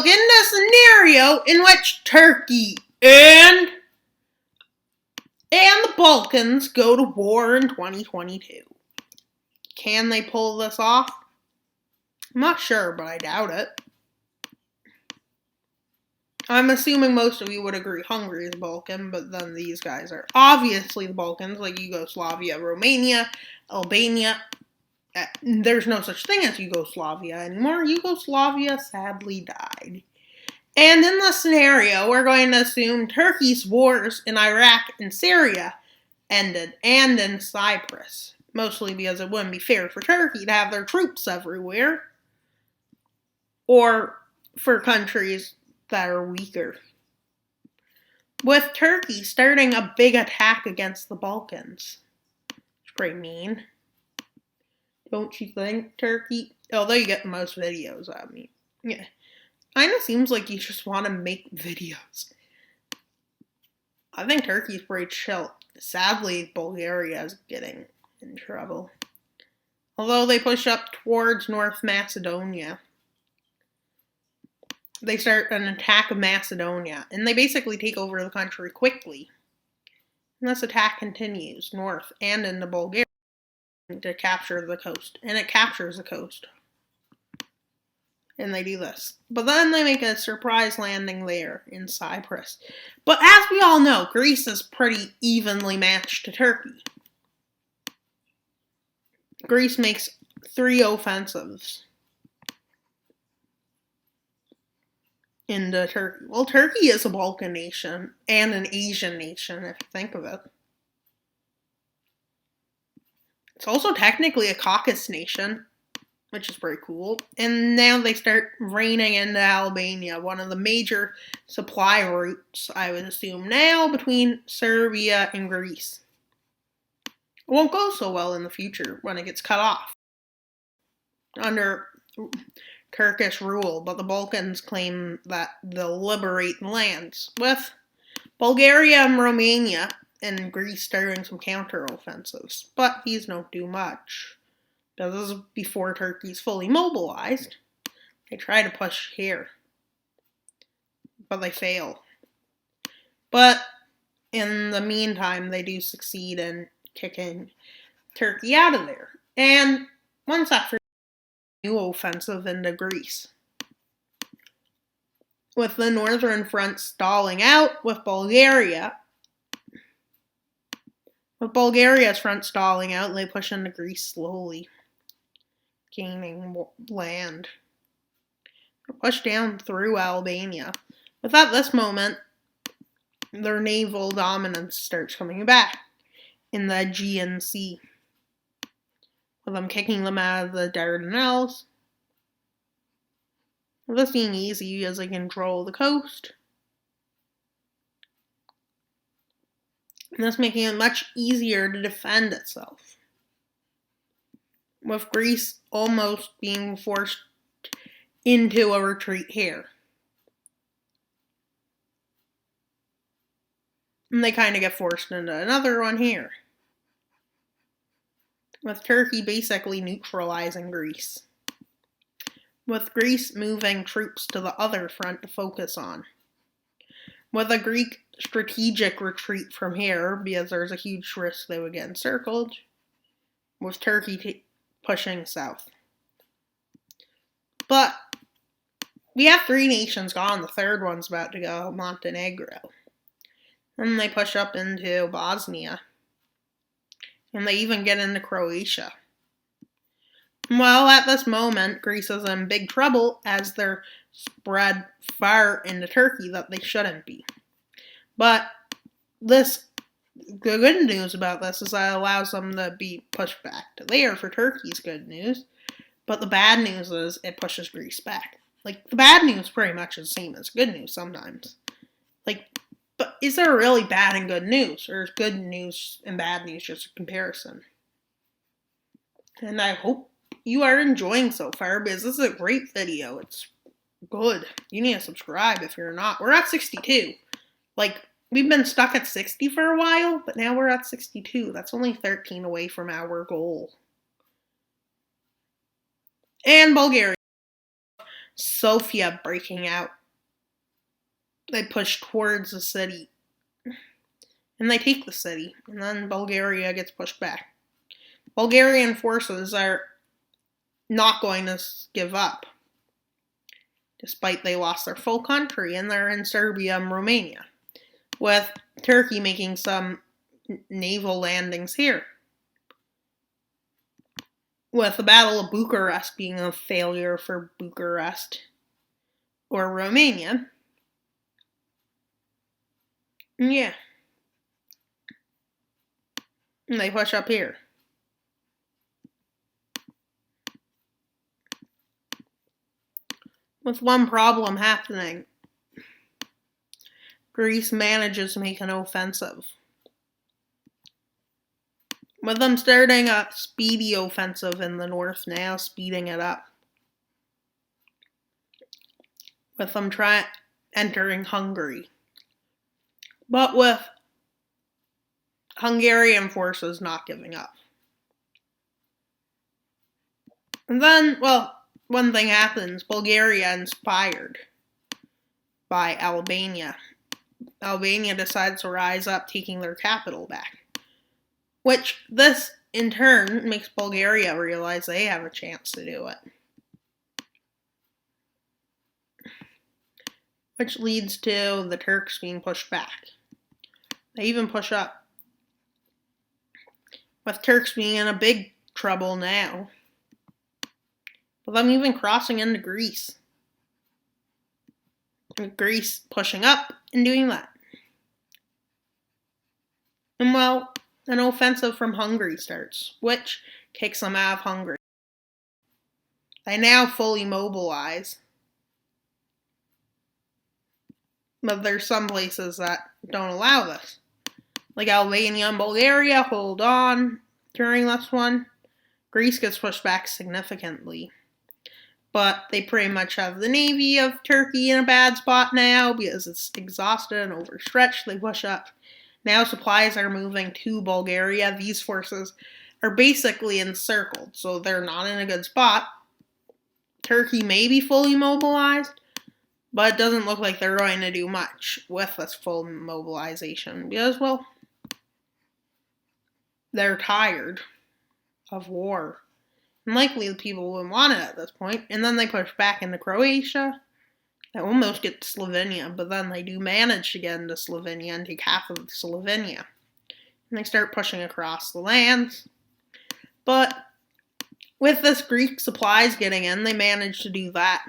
look into a scenario in which Turkey and the Balkans go to war in 2022. Can they pull this off? I'm not sure, but I doubt it. I'm assuming most of you would agree Hungary is Balkan, but then these guys are obviously the Balkans, like Yugoslavia, Romania, Albania. There's no such thing as Yugoslavia anymore. Yugoslavia sadly died. And in this scenario, we're going to assume Turkey's wars in Iraq and Syria ended, and in Cyprus. Mostly because it wouldn't be fair for Turkey to have their troops everywhere. Or for countries that are weaker. With Turkey starting a big attack against the Balkans. It's pretty mean. Don't you think, Turkey? Although you get the most videos of me. Yeah. Kind of seems like you just want to make videos. I think Turkey's pretty chill. Sadly, Bulgaria is getting in trouble. Although they push up towards North Macedonia. They start an attack of Macedonia, and they basically take over the country quickly. And this attack continues north and into Bulgaria to capture the coast. And it captures the coast. And they do this. But then they make a surprise landing there in Cyprus. But as we all know, Greece is pretty evenly matched to Turkey. Greece makes 3 offensives into Turkey. Well, Turkey is a Balkan nation and an Asian nation, if you think of it. It's also technically a Caucasus nation, which is pretty cool. And now they start raining into Albania, one of the major supply routes, I would assume now, between Serbia and Greece. It won't go so well in the future when it gets cut off under Turkish rule, but the Balkans claim that they'll liberate lands, with Bulgaria and Romania and Greece starting some counteroffensives. But these don't do much. This is before Turkey's fully mobilized. They try to push here, but they fail. But in the meantime, they do succeed in kicking Turkey out of there. And once after new offensive into Greece, with the northern front stalling out, with Bulgaria's front stalling out, they push into Greece slowly, gaining land. They push down through Albania. But at this moment, their naval dominance starts coming back in the Aegean Sea, with them kicking them out of the Dardanelles. This being easy as they control the coast. And this making it much easier to defend itself. With Greece almost being forced into a retreat here. And they kind of get forced into another one here. With Turkey basically neutralizing Greece. With Greece moving troops to the other front to focus on. With a Greek strategic retreat from here, because there's a huge risk they would get encircled. With Turkey pushing south. But we have 3 nations gone. The third one's about to go, Montenegro. And they push up into Bosnia. And they even get into Croatia. Well, at this moment, Greece is in big trouble as they're spread far into Turkey that they shouldn't be. But the good news about this is that it allows them to be pushed back to there for Turkey's good news. But the bad news is it pushes Greece back. Like, the bad news pretty much is the same as good news sometimes. Like, but is there really bad and good news? Or is good news and bad news just a comparison? And I hope you are enjoying so far, because this is a great video. It's good. You need to subscribe if you're not. We're at 62. Like, we've been stuck at 60 for a while, but now we're at 62. That's only 13 away from our goal. And Bulgaria. Sofia breaking out. They push towards the city. And they take the city. And then Bulgaria gets pushed back. Bulgarian forces are not going to give up, despite they lost their full country, and they're in Serbia and Romania, with Turkey making some naval landings here, with the Battle of Bucharest being a failure for Bucharest or Romania. Yeah. And they push up here. With one problem happening. Greece manages to make an offensive. With them starting a speedy offensive in the north now, speeding it up. With them entering Hungary. But with Hungarian forces not giving up. And then, well, one thing happens. Bulgaria inspired by Albania. Albania decides to rise up, taking their capital back. Which, this, in turn, makes Bulgaria realize they have a chance to do it. Which leads to the Turks being pushed back. They even push up. With Turks being in a big trouble now. With them even crossing into Greece. And Greece pushing up and doing that. And well, an offensive from Hungary starts, which kicks them out of Hungary. They now fully mobilize. But there's some places that don't allow this. Like Albania and Bulgaria hold on during this one. Greece gets pushed back significantly. But they pretty much have the navy of Turkey in a bad spot now because it's exhausted and overstretched. They push up. Now supplies are moving to Bulgaria. These forces are basically encircled, so they're not in a good spot. Turkey may be fully mobilized, but it doesn't look like they're going to do much with this full mobilization because, well, they're tired of war. And likely the people wouldn't want it at this point. And then they push back into Croatia. They almost get to Slovenia, but then they do manage to get into Slovenia and take half of Slovenia. And they start pushing across the lands. But with this Greek supplies getting in, they manage to do that.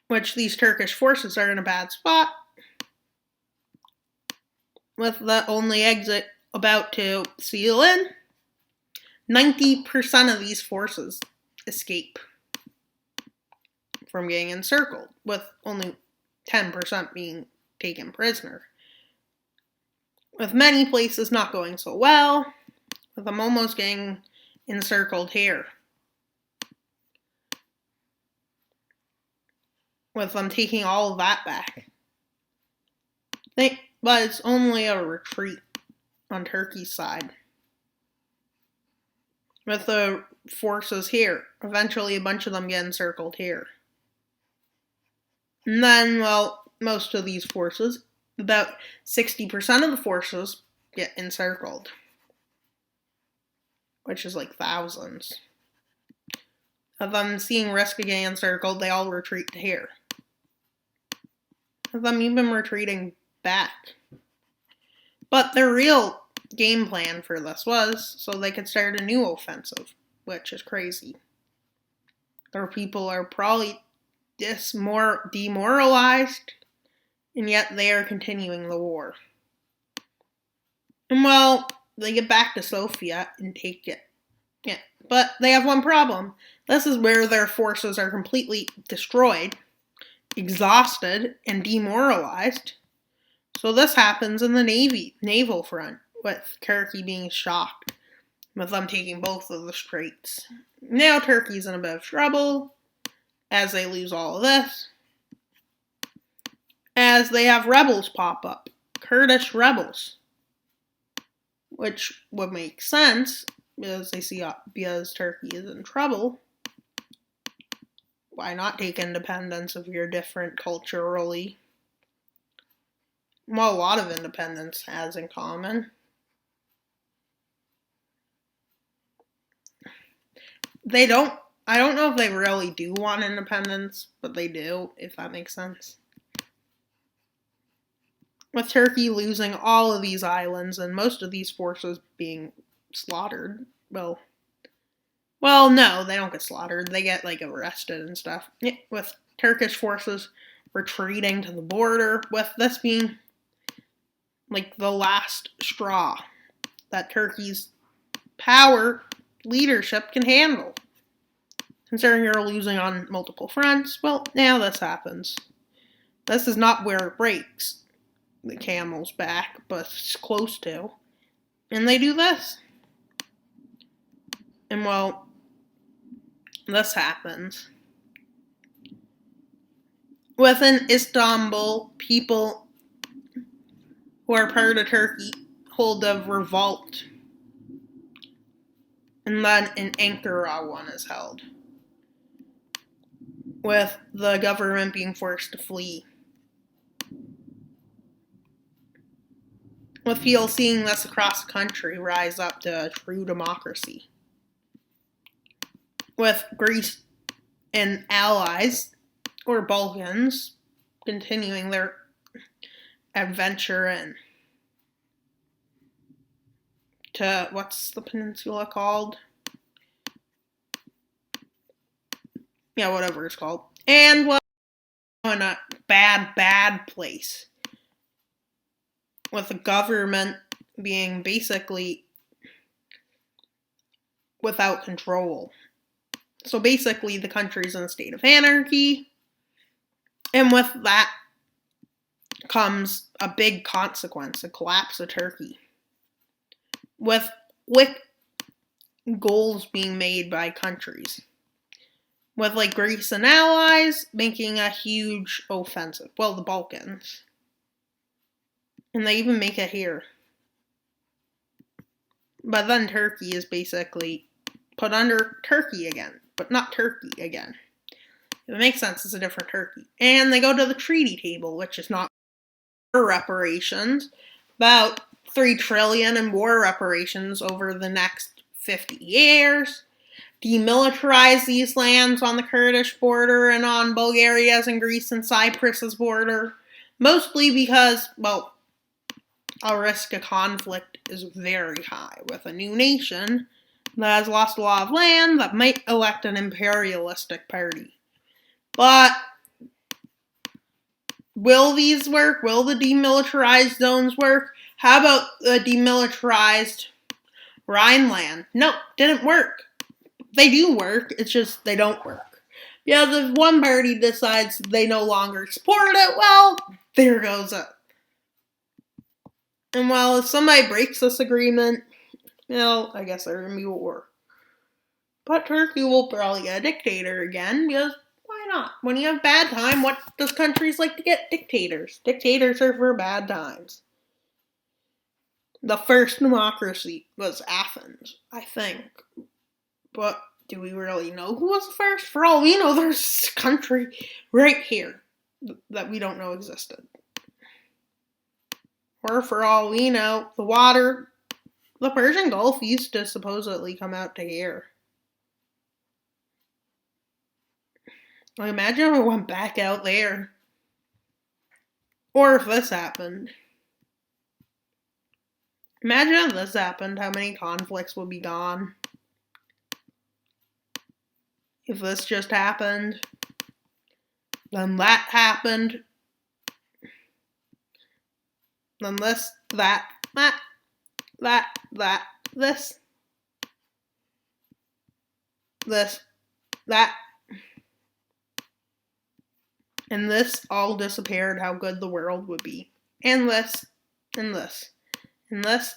Which these Turkish forces are in a bad spot. With the only exit about to seal in, 90% of these forces escape from getting encircled, with only 10% being taken prisoner. With many places not going so well, with them almost getting encircled here. With them taking all of that back. But it's only a retreat on Turkey's side. With the forces here. Eventually a bunch of them get encircled here. And then, well, most of these forces, about 60% of the forces get encircled. Which is like thousands. Of them seeing risk of getting encircled, they all retreat to here. Of them even retreating back. But their real game plan for this was so they could start a new offensive, which is crazy. Their people are probably more demoralized, and yet they are continuing the war. And well, they get back to Sofia and take it. Yeah, but they have one problem. This is where their forces are completely destroyed, exhausted, and demoralized. So this happens in the naval front, with Turkey being shocked, with them taking both of the straits. Now Turkey's in a bit of trouble, as they lose all of this, as they have rebels pop up, Kurdish rebels, which would make sense because because Turkey is in trouble. Why not take independence if you're different culturally? Well, a lot of independence has in common. I don't know if they really do want independence, but they do, if that makes sense. With Turkey losing all of these islands and most of these forces being slaughtered, well, no, they don't get slaughtered. They get, arrested and stuff. With Turkish forces retreating to the border, with this being, the last straw that Turkey's power leadership can handle. Considering you're losing on multiple fronts, well, now this happens. This is not where it breaks the camel's back, but it's close to. And they do this. And, well, this happens. Within Istanbul, people who are part of Turkey hold a revolt. And then in Ankara, one is held, with the government being forced to flee. With people seeing this across the country rise up to true democracy. With Greece and allies, or Balkans, continuing their adventure to, what's the peninsula called? Yeah, whatever it's called. And, well, in a bad place. With the government being basically without control. So basically the country's in a state of anarchy. And with that comes a big consequence, a collapse of Turkey. With quick goals being made by countries. With Greece and allies making a huge offensive. Well, the Balkans. And they even make it here. But then Turkey is basically put under Turkey again. But not Turkey again. If it makes sense, it's a different Turkey. And they go to the treaty table, which is not reparations. About $3 trillion in war reparations over the next 50 years. Demilitarize these lands on the Kurdish border and on Bulgaria's and Greece and Cyprus's border. Mostly because, well, a risk of conflict is very high with a new nation that has lost a lot of land that might elect an imperialistic party. But will these work? Will the demilitarized zones work? How about the demilitarized Rhineland? No, didn't work. They do work, it's just they don't work. Yeah, if one party decides they no longer support it, well, there goes it. And well, if somebody breaks this agreement, I guess there's gonna be war. But Turkey will probably get a dictator again, because why not? When you have bad time, what does countries like to get? Dictators. Dictators are for bad times. The first democracy was Athens, I think. But do we really know who was the first? For all we know, there's a country right here that we don't know existed. Or for all we know, the Persian Gulf used to supposedly come out to here. Imagine if it went back out there. Or if this happened. Imagine if this happened, how many conflicts would be gone. If this just happened, then that happened, then this, that, this, that, and this all disappeared, how good the world would be. And this, and this, and this,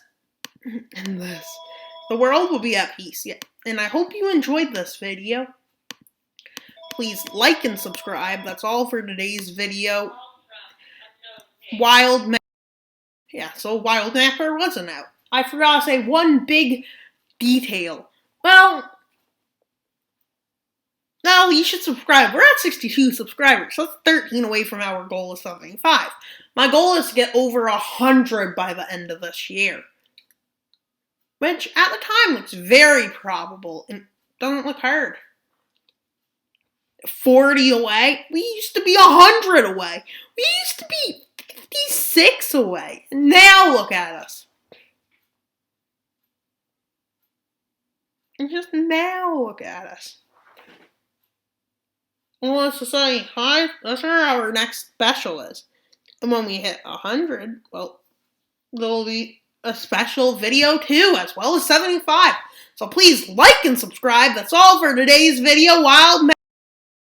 and this. The world will be at peace. Yeah. And I hope you enjoyed this video. Please like and subscribe. That's all for today's video. Wild Mapper wasn't out. I forgot to say one big detail. Well, No, you should subscribe. We're at 62 subscribers. So that's 13 away from our goal of 75. My goal is to get over 100 by the end of this year. Which, at the time, looks very probable and doesn't look hard. 40 away? We used to be 100 away. We used to be 56 away. And now look at us. And just now look at us. Well, let's just say, hi, that's where our next special is. And when we hit 100, well, there'll be a special video too, as well as 75. So please like and subscribe. That's all for today's video. Wild